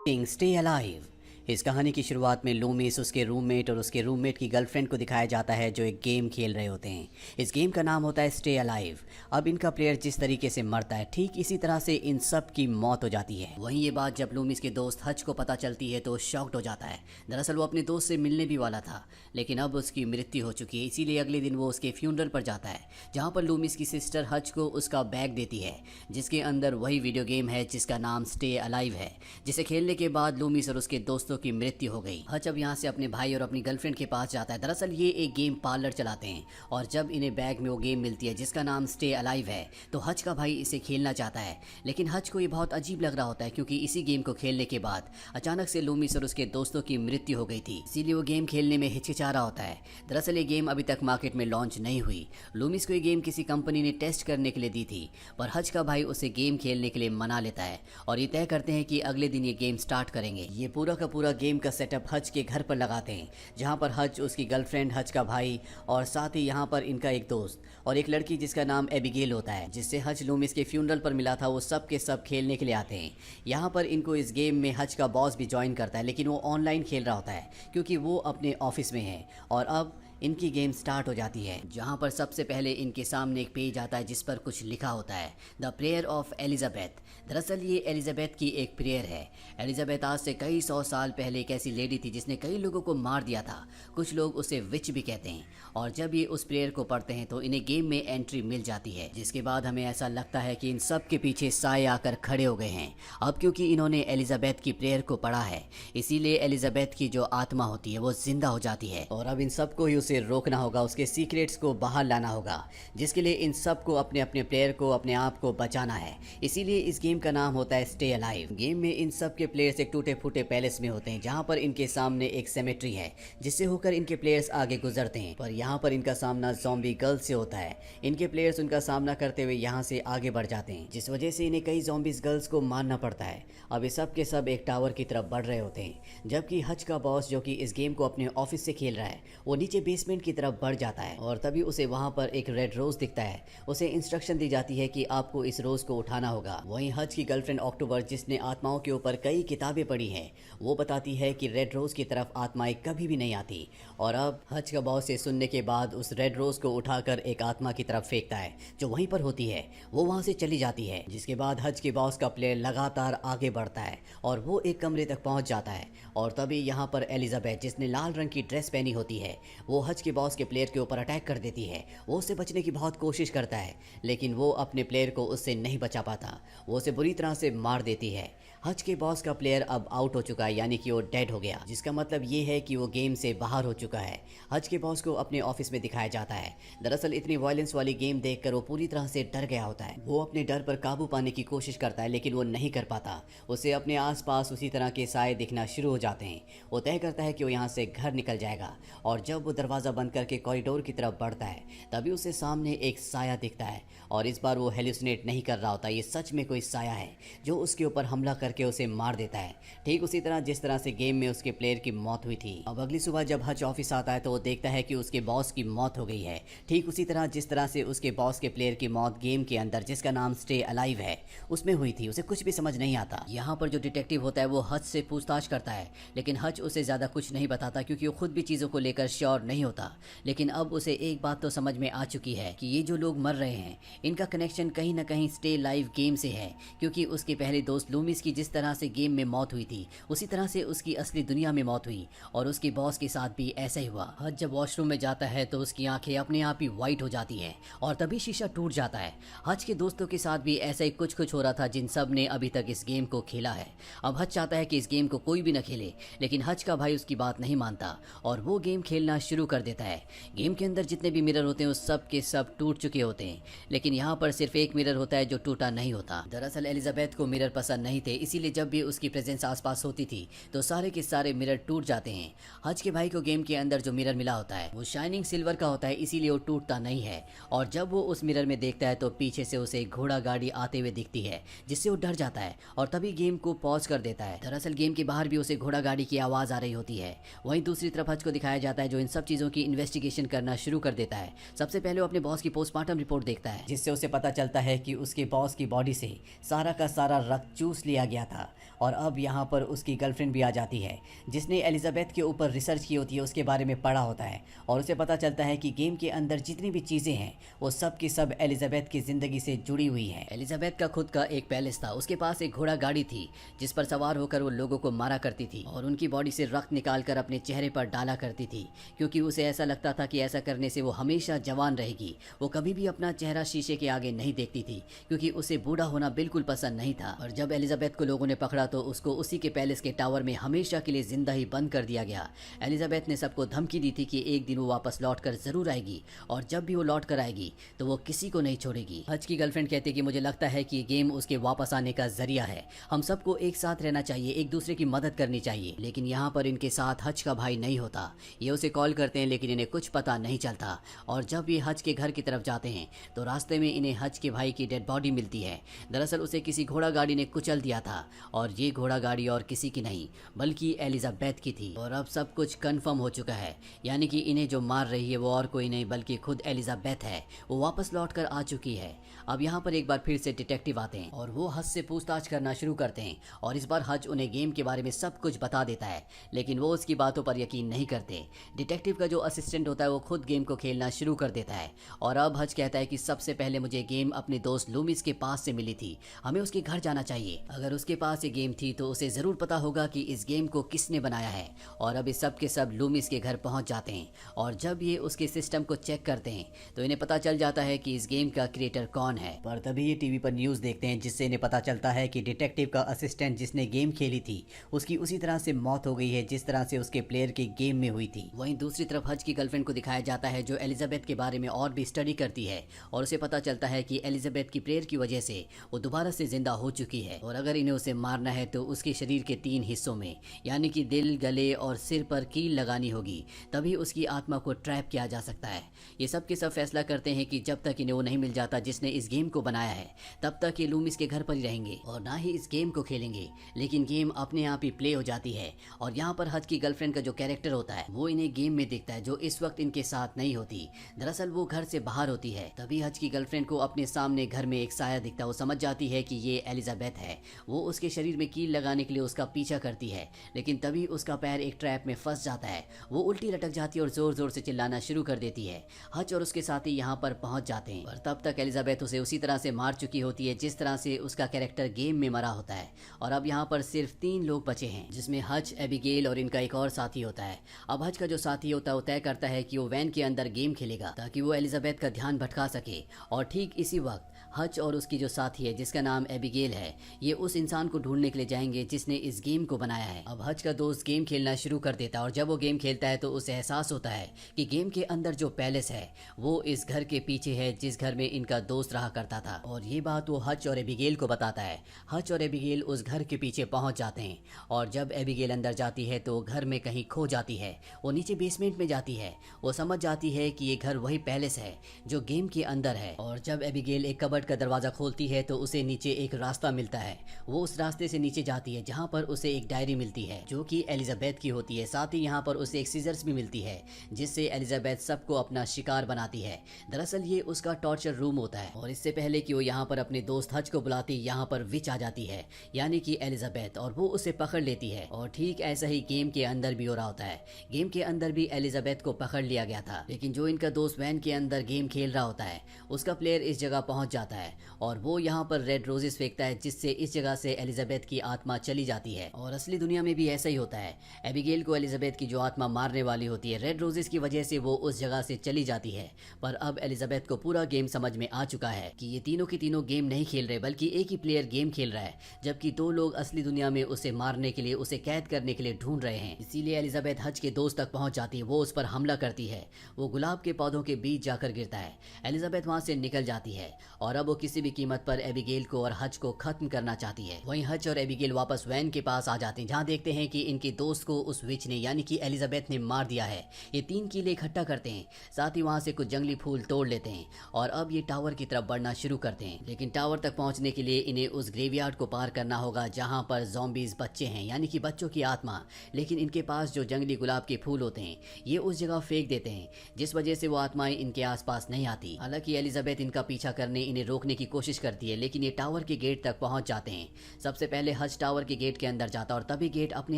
King stay alive. इस कहानी की शुरुआत में लूमिस, उसके रूममेट और उसके रूममेट की गर्लफ्रेंड को दिखाया जाता है जो एक गेम खेल रहे होते हैं। इस गेम का नाम होता है स्टे अलाइव। अब इनका प्लेयर जिस तरीके से मरता है ठीक इसी तरह से इन सब की मौत हो जाती है। वहीं ये बात जब लूमिस के दोस्त हच को पता चलती है तो शॉक्ड हो जाता है। दरअसल वो अपने दोस्त से मिलने भी वाला था, लेकिन अब उसकी मृत्यु हो चुकी है। इसीलिए अगले दिन वो उसके फ्यूनरल पर जाता है, जहाँ पर लूमिस की सिस्टर हच को उसका बैग देती है, जिसके अंदर वही वीडियो गेम है जिसका नाम स्टे अलाइव है, जिसे खेलने के बाद लूमिस और उसके दोस्तों की मृत्यु हो गई। हच अब यहाँ से अपने भाई और अपनी गर्लफ्रेंड के पास जाता है। दरअसल ये एक गेम पार्लर चलाते हैं और जब इन्हें बैग में वो गेम मिलती है जिसका नाम स्टे अलाइव है तो हच का भाई इसे खेलना चाहता है, लेकिन हच को ये बहुत अजीब लग रहा होता है क्योंकि इसी गेम को खेलने के बाद अचानक से लूमिस और उसके दोस्तों की मृत्यु हो गई थी, इसीलिए वो गेम खेलने में हिचकिचा रहा होता है। दरअसल ये गेम अभी तक मार्केट में लॉन्च नहीं हुई। लूमिस को ये गेम किसी कंपनी ने टेस्ट करने के लिए दी थी, पर हच का भाई उसे गेम खेलने के लिए मना लेता है और ये तय करते हैं कि अगले दिन ये गेम स्टार्ट करेंगे। ये पूरा का पूरा गेम का सेटअप हच के घर पर लगाते हैं, जहां पर हच, उसकी गर्लफ्रेंड, हच का भाई और साथ ही यहां पर इनका एक दोस्त और एक लड़की जिसका नाम एबिगेल होता है, जिससे हच लूमिस के फ्यूनरल पर मिला था, वो सब के सब खेलने के लिए आते हैं। यहां पर इनको इस गेम में हच का बॉस भी ज्वाइन करता है, लेकिन वो ऑनलाइन खेल रहा होता है क्योंकि वो अपने ऑफिस में है। और अब इनकी गेम स्टार्ट हो जाती है, जहां पर सबसे पहले इनके सामने एक पेज आता है जिस पर कुछ लिखा होता है, द प्रेयर ऑफ एलिजाबेथ। दरअसल ये एलिजाबेथ की एक प्रेयर है। एलिजाबेथ आज से कई 100 साल पहले एक ऐसी लेडी थी जिसने कई लोगों को मार दिया था। कुछ लोग उसे विच भी कहते हैं। और जब ये उस प्रेयर को पढ़ते हैं तो इन्हें गेम में एंट्री मिल जाती है, जिसके बाद हमें ऐसा लगता है कि इन सब के पीछे साए आकर खड़े हो गए हैं। अब क्योंकि इन्होंने एलिजाबेथ की प्रेयर को पढ़ा है, इसीलिए एलिजाबेथ की जो आत्मा होती है वो जिंदा हो जाती है और अब इन सबको ही उसे रोकना होगा, उसके सीक्रेट्स को बाहर लाना होगा, जिसके लिए इन सबको अपने अपने प्लेयर को, अपने आप को बचाना है। इसीलिए इस गेम का नाम होता है स्टे अलाइव। गेम में इन सब के प्लेयर्स एक टूटे फूटे पैलेस में होते हैं, जहां पर इनके सामने एक सेमेट्री है जिससे होकर इनके प्लेयर्स आगे गुजरते हैं। पर यहाँ पर इनका सामना ज़ॉम्बी गर्ल्स से होता है। इनके प्लेयर्स उनका सामना करते हुए यहाँ से आगे बढ़ जाते हैं, जिस वजह से इन्हें कई ज़ॉम्बीज गर्ल्स को मारना पड़ता है। अब ये सब के सब एक टावर की तरफ बढ़ रहे होते हैं, जबकि हच का बॉस, जो कि इस गेम को अपने ऑफिस से खेल रहा है, वो नीचे बेसमेंट की तरफ बढ़ जाता है और तभी उसे वहां पर एक रेड रोज दिखता है। उसे इंस्ट्रक्शन दी जाती है कि आपको इस रोज को उठाना होगा। वहीं हच की गर्लफ्रेंड अक्टूबर, जिसने आत्माओं के ऊपर कई किताबें पढ़ी हैं, वो बताती है कि रेड रोज की तरफ आत्माएं कभी भी नहीं आती। और अब हच का बॉस से सुनने के बाद उस रेड रोज को उठाकर एक आत्मा की तरफ फेंकता है जो वहीं पर होती है। वो वहां से चली जाती है, जिसके बाद हच के बॉस का प्लेयर लगातार आगे बढ़ता है और वो एक कमरे तक पहुंच जाता है। और तभी यहाँ पर एलिजाबेथ, जिसने लाल रंग की ड्रेस पहनी होती है, वो हच के बॉस के प्लेयर के ऊपर अटैक कर देती है। वो उससे बचने की बहुत कोशिश करता है, लेकिन वो अपने प्लेयर को उससे नहीं बचा पाता। वो उसे बुरी तरह से मार देती है। हच के बॉस का प्लेयर अब आउट हो चुका है, यानी कि वो डेड हो गया, जिसका मतलब ये है कि वो गेम से बाहर हो चुका है। हच के बॉस को अपने ऑफिस में दिखाया जाता है। दरअसल इतनी वायलेंस वाली गेम देखकर वो पूरी तरह से डर गया होता है। वो अपने डर पर काबू पाने की कोशिश करता है, लेकिन वो नहीं कर पाता। उसे अपने आसपास उसी तरह के साए दिखना शुरू हो जाते हैं। वो तय करता है कि वो यहाँ से घर निकल जाएगा और जब वो दरवाज़ा बंद करके कॉरिडोर की तरफ बढ़ता है तभी उसे सामने एक साया दिखता है। और इस बार वो हेलुसिनेट नहीं कर रहा होता, ये सच में कोई साया है जो उसके ऊपर हमला करके उसे मार देता है, ठीक उसी तरह जिस तरह से गेम में उसके प्लेयर की मौत हुई थी। अब अगली सुबह जब हच ऑफिस आता है तो वो देखता है कि उसके बॉस की मौत हो गई है, ठीक उसी तरह जिस तरह से उसके बॉस के प्लेयर की मौत गेम के अंदर, जिसका नाम स्टे अलाइव है, उसमें हुई थी। उसे कुछ भी समझ नहीं आता। यहाँ पर जो डिटेक्टिव होता है वो हच से पूछताछ करता है, लेकिन हच उसे ज़्यादा कुछ नहीं बताता क्योंकि वो खुद भी चीज़ों को लेकर श्योर नहीं होता। लेकिन अब उसे एक बात तो समझ में आ चुकी है कि ये जो लोग मर रहे हैं इनका कनेक्शन कहीं ना कहीं स्टे लाइव गेम से है, क्योंकि उसके पहले दोस्त लूमिस की जिस तरह से गेम में मौत हुई थी उसी तरह से उसकी असली दुनिया में मौत हुई और उसके बॉस के साथ भी ऐसा ही हुआ। हच जब वॉशरूम में जाता है तो उसकी आंखें अपने आप ही वाइट हो जाती हैं और तभी शीशा टूट जाता है। हच के दोस्तों के साथ भी ऐसा ही कुछ हो रहा था जिन सब ने अभी तक इस गेम को खेला है। अब हच चाहता है कि इस गेम को कोई भी न खेले, लेकिन हच का भाई उसकी बात नहीं मानता और वो गेम खेलना शुरू कर देता है। गेम के अंदर जितने भी मिरर होते हैं उस सब के सब टूट चुके होते हैं, लेकिन यहाँ पर सिर्फ एक मिरर होता है जो टूटा नहीं होता। दरअसल एलिजाबेथ को मिरर पसंद नहीं थे, इसीलिए जब भी उसकी प्रेजेंस आसपास होती थी तो सारे के सारे मिरर टूट जाते हैं। हच के भाई को गेम के अंदर जो मिरर मिला होता है वो शाइनिंग सिल्वर का होता है, इसीलिए वो टूटता नहीं है। और जब वो उस मिरर में देखता है तो पीछे से उसे घोड़ा गाड़ी आते हुए दिखती है, जिससे वो डर जाता है और तभी गेम को पॉज कर देता है। दरअसल गेम के बाहर भी उसे घोड़ा गाड़ी की आवाज आ रही होती है। वहीं दूसरी तरफ हच को दिखाया जाता है जो इन सब चीजों चीज़ों की इन्वेस्टिगेशन करना शुरू कर देता है। सबसे पहले वो अपने बॉस की पोस्टमार्टम रिपोर्ट देखता है, जिससे उसे पता चलता है कि उसके बॉस की बॉडी से सारा का सारा रक्त चूस लिया गया था। और अब यहाँ पर उसकी गर्लफ्रेंड भी आ जाती है, जिसने एलिजाबेथ के ऊपर रिसर्च की होती है, उसके बारे में पढ़ा होता है और उसे पता चलता है कि गेम के अंदर जितनी भी चीज़ें हैं वो सब की सब एलिजाबेथ की ज़िंदगी से जुड़ी हुई हैं। एलिजाबेथ का खुद का एक पैलेस था, उसके पास एक घोड़ा गाड़ी थी जिस पर सवार होकर वो लोगों को मारा करती थी और उनकी बॉडी से रक्त निकालकर अपने चेहरे पर डाला करती थी, क्योंकि उसे ऐसा लगता था कि ऐसा करने से वो हमेशा जवान रहेगी। वो कभी भी अपना चेहरा शीशे के आगे नहीं देखती थी, क्योंकि उसे बूढ़ा होना बिल्कुल पसंद नहीं था। और जब एलिजाबेथ को लोगों ने पकड़ा तो उसको उसी के पैलेस के टावर में हमेशा के लिए जिंदा ही बंद कर दिया गया। एलिजाबेथ ने सबको धमकी दी थी कि एक दिन वो वापस लौट कर जरूर आएगी और जब भी वो लौट कर आएगी तो वो किसी को नहीं छोड़ेगी। हज की गर्लफ्रेंड कहती कि मुझे लगता है कि ये गेम उसके वापस आने का जरिया है। हम सबको एक साथ रहना चाहिए, एक दूसरे की मदद करनी चाहिए। लेकिन यहाँ पर इनके साथ हज का भाई नहीं होता। ये उसे कॉल करते हैं लेकिन इन्हें कुछ पता नहीं चलता। और जब ये हज के घर की तरफ जाते हैं तो रास्ते में इन्हें हज के भाई की डेड बॉडी मिलती है। दरअसल उसे किसी घोड़ा गाड़ी ने कुचल दिया था और ये घोड़ा गाड़ी और किसी की नहीं बल्कि एलिजाबेथ की थी। और अब सब कुछ कंफर्म हो चुका है, यानी कि इन्हें जो मार रही है वो और कोई नहीं बल्कि खुद एलिजाबेथ है। वो वापस लौट कर आ चुकी है। अब यहाँ पर एक बार फिर से डिटेक्टिव आते हैं और वो हज से पूछताछ करना शुरू करते हैं और इस बार हज उन्हें गेम के बारे में सब कुछ बता देता है, लेकिन वो उसकी बातों पर यकीन नहीं करते। डिटेक्टिव का जो असिस्टेंट होता है वो खुद गेम को खेलना शुरू कर देता है और अब हज कहता है कि सबसे पहले मुझे गेम अपने दोस्त लूमिस के पास से मिली थी, हमें उसके घर जाना चाहिए। अगर उसके पास ये गेम थी तो उसे जरूर पता होगा कि इस गेम को किसने बनाया है। और अब इस सब के सब लूमिस के घर पहुंच जाते हैं और जब ये उसके सिस्टम को चेक करते हैं तो इन्हें पता चल जाता है कि इस गेम का क्रिएटर कौन है। पर तभी ये टीवी पर न्यूज़ देखते हैं जिससे इन्हें पता चलता है कि डिटेक्टिव का असिस्टेंट जिसने गेम खेली थी उसकी उसी तरह से मौत हो गई है जिस तरह से उसके प्लेयर के गेम में हुई थी। वहीं दूसरी तरफ हज की गर्लफ्रेंड को दिखाया जाता है जो एलिजाबेथ के बारे में और भी स्टडी करती है और उसे पता चलता है कि एलिजाबेथ की प्रेयर की वजह से वो दोबारा से जिंदा हो चुकी है और अगर इन्हें उसे मारना है तो उसके शरीर के 3 हिस्सों में यानी कि दिल, गले और सिर पर कील लगानी होगी, तभी उसकी आत्मा को ट्रैप किया जा सकता है। ये सब के सब फैसला करते हैं कि जब तक इन्हें वो नहीं मिल जाता जिसने इस गेम को बनाया है तब तक ये लूमिस के घर पर ही रहेंगे और ना ही इस गेम को खेलेंगे। लेकिन गेम अपने आप ही प्ले हो जाती है और यहाँ पर हज की गर्लफ्रेंड का जो कैरेक्टर होता है वो इन्हें गेम में दिखता है, जो इस वक्त इनके साथ नहीं होती। दरअसल वो घर से बाहर होती है। तभी हज की गर्लफ्रेंड को अपने सामने घर में एक साया दिखता है। वो समझ जाती है कि ये एलिजाबेथ है। वो उसके शरीर में कील लगाने के लिए उसका पीछा करती है, लेकिन तभी उसका पैर एक ट्रैप में फंस जाता है। वो उल्टी लटक जाती है और जोर जोर से चिल्लाना शुरू कर देती है। हज और उसके साथी यहाँ पर पहुंच जाते हैं और तब तक एलिजाबेथ उसे उसी तरह से मार चुकी होती है जिस तरह से उसका कैरेक्टर गेम में मरा होता है। और अब यहाँ पर सिर्फ 3 लोग बचे हैं, जिसमें हज, एबिगेल और इनका एक और साथी होता है। अब हज का जो साथी होता है वो तय करता है कि वो वैन के अंदर गेम खेलेगा ताकि वो एलिजाबेथ का ध्यान भटका सके। और ठीक इसी वक्त हज और उसकी जो साथी है जिसका नाम एबिगेल है, ये उस इंसान को ढूंढने के लिए जाएंगे जिसने इस गेम को बनाया है। अब हज का दोस्त गेम खेलना शुरू कर देता है और जब वो गेम खेलता है तो उसे एहसास होता है कि गेम के अंदर जो पैलेस है वो इस घर के पीछे है जिस घर में इनका दोस्त रहा करता था। और ये बात वो हज और एबिगेल को बताता है। हज और एबिगेल उस घर के पीछे पहुंच जाते हैं और जब एबिगेल अंदर जाती है तो घर में कहीं खो जाती है। वो नीचे बेसमेंट में जाती है। वो समझ जाती है कि ये घर वही पैलेस है जो गेम के अंदर है। और जब एबिगेल एक कबर्ड का दरवाजा खोलती है तो उसे नीचे एक रास्ता मिलता है। वो उस रास्ते से नीचे जाती है जहाँ पर उसे एक डायरी मिलती है जो कि एलिजाबेथ की होती है। साथ ही यहाँ पर उसे एक सीजर्स भी मिलती है जिससे एलिजाबेथ सबको अपना शिकार बनाती है। दरअसल ये उसका टॉर्चर रूम होता है और इससे पहले कि वो यहाँ पर अपने दोस्त हज को बुलाती, यहाँ पर विच आ जाती है यानी कि एलिजाबेथ, और वो उसे पकड़ लेती है। और ठीक ऐसा ही गेम के अंदर भी हो रहा होता है। गेम के अंदर भी एलिजाबेथ को पकड़ लिया गया था, लेकिन जो इनका दोस्त वैन के अंदर गेम खेल रहा होता है उसका प्लेयर इस जगह पहुंच जाता है और वो यहाँ पर रेड रोजेस फेंकता है जिससे इस जगह से एलिजाबेथ की आत्मा चली जाती है। और असली दुनिया में भी ऐसा ही होता है। एबिगेल को एलिजाबेथ की जो आत्मा मारने वाली होती है रेड रोजेस की वजह से वो उस जगह से चली जाती है। पर अब एलिजाबेथ को पूरा गेम समझ में आ चुका है कि ये तीनों की तीनों गेम नहीं खेल रहे बल्कि एक ही प्लेयर गेम खेल रहा है, जबकि 2 लोग असली दुनिया में उसे मारने के लिए, उसे कैद करने के लिए ढूंढ रहे हैं। इसीलिए एलिजाबेथ हज के दोस्त तक पहुंच जाती है। वो उस पर हमला करती है। वो गुलाब के पौधों के बीच जाकर गिरता है। एलिजाबेथ वहां से निकल जाती है और और अब वो किसी भी कीमत पर एबिगेल को और हच को खत्म करना चाहती है। वहीं हच और एबिगेल वापस वैन के पास आ जाते हैं, जहाँ देखते हैं कि इनके दोस्त को उस विच ने यानी कि एलिजाबेथ ने मार दिया है। ये 3 कीले इकट्ठा करते हैं, साथ ही वहाँ से कुछ जंगली फूल तोड़ लेते हैं और अब ये टावर की तरफ बढ़ना शुरू करते हैं। लेकिन टावर तक पहुँचने के लिए इन्हें उस ग्रेवयार्ड को पार करना होगा जहाँ पर ज़ॉम्बीज बच्चे हैं, यानी कि बच्चों की आत्मा। लेकिन इनके पास जो जंगली गुलाब के फूल होते हैं ये उस जगह फेंक देते हैं, जिस वजह से वो आत्माएं इनके आसपास नहीं आती। हालांकि एलिजाबेथ इनका पीछा करने इन्हें रोकने की कोशिश करती है, लेकिन ये टावर के गेट तक पहुंच जाते हैं। सबसे पहले हच टावर के गेट के अंदर जाता है और तभी गेट अपने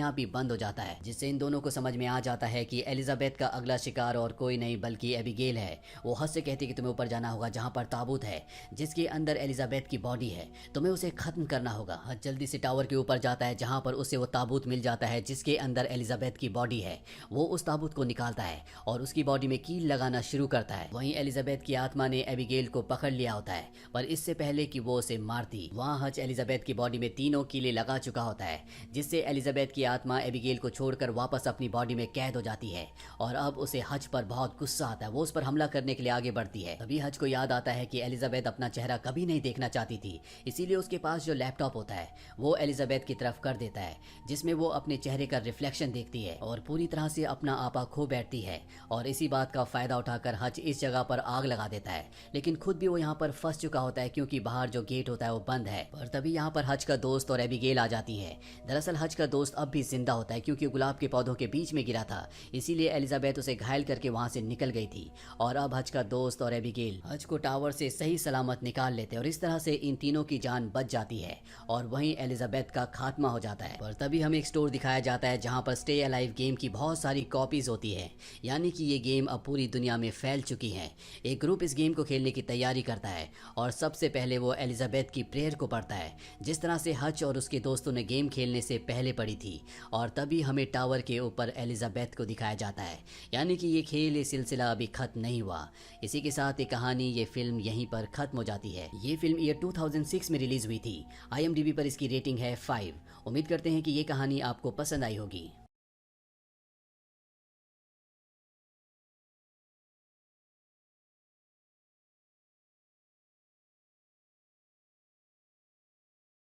आप ही बंद हो जाता है, जिससे इन दोनों को समझ में आ जाता है कि एलिजाबेथ का अगला शिकार और कोई नहीं बल्कि एबिगेल है। वो हच से कहती है कि तुम्हें ऊपर जाना होगा जहाँ पर ताबूत है जिसके अंदर एलिजाबेथ की बॉडी है, तुम्हें उसे खत्म करना होगा। हच जल्दी से टावर के ऊपर जाता है जहाँ पर उसे वो ताबूत मिल जाता है जिसके अंदर एलिजाबेथ की बॉडी है। वो उस ताबूत को निकालता है और उसकी बॉडी में कील लगाना शुरू करता है। वहीं एलिजाबेथ की आत्मा ने एबिगेल को पकड़ लिया होता है, पर इससे पहले कि वो उसे मारती वहाँ हच एलिजाबेथ की बॉडी में 3 कीले लगा चुका होता है, जिससे एलिजाबेथ की आत्मा एबिगेल को छोड़कर वापस अपनी बॉडी में कैद हो जाती है। और अब उसे हच पर बहुत गुस्सा आता है, वो उस पर हमला करने के लिए आगे बढ़ती है। तभी हच को याद आता है कि एलिजाबेथ अपना चेहरा कभी नहीं देखना चाहती थी, इसीलिए उसके पास जो लैपटॉप होता है वो एलिजाबेथ की तरफ कर देता है, जिसमें वो अपने चेहरे का रिफ्लेक्शन देखती है और पूरी तरह से अपना आपा खो बैठती है। और इसी बात का फायदा उठाकर हच इस जगह पर आग लगा देता है, लेकिन खुद भी वो यहाँ पर फंस चुका होता है क्योंकि बाहर जो गेट होता है वो बंद है। पर तभी यहाँ पर हच का दोस्त और एबिगेल आ जाती है। दरअसल हच का दोस्त अब भी जिंदा होता है क्योंकि गुलाब के पौधों के बीच में गिरा था, इसीलिए एलिजाबेथ उसे घायल करके वहां से निकल गई थी। और अब हच का दोस्त और एबिगेल हच को टावर से सही सलामत निकाल लेते हैं और इस तरह से इन तीनों की जान बच जाती है और वहीं एलिजाबेथ का खात्मा हो जाता है। पर तभी हमें एक स्टोर दिखाया जाता है जहां पर स्टे अलाइव गेम की बहुत सारी कॉपीज होती है, यानी कि ये गेम अब पूरी दुनिया में फैल चुकी है। एक ग्रुप इस गेम को खेलने की तैयारी करता है और सबसे पहले वो एलिजाबेथ की प्रेयर को पढ़ता है, जिस तरह से हच और उसके दोस्तों ने गेम खेलने से पहले पढ़ी थी। और तभी हमें टावर के ऊपर एलिजाबेथ को दिखाया जाता है, यानी कि ये खेल, ये सिलसिला अभी खत्म नहीं हुआ। इसी के साथ ये कहानी, ये फिल्म यहीं पर खत्म हो जाती है। ये फिल्म ईयर 2006 में रिलीज हुई थी। IMDb पर इसकी रेटिंग है 5। उम्मीद करते हैं कि ये कहानी आपको पसंद आई होगी।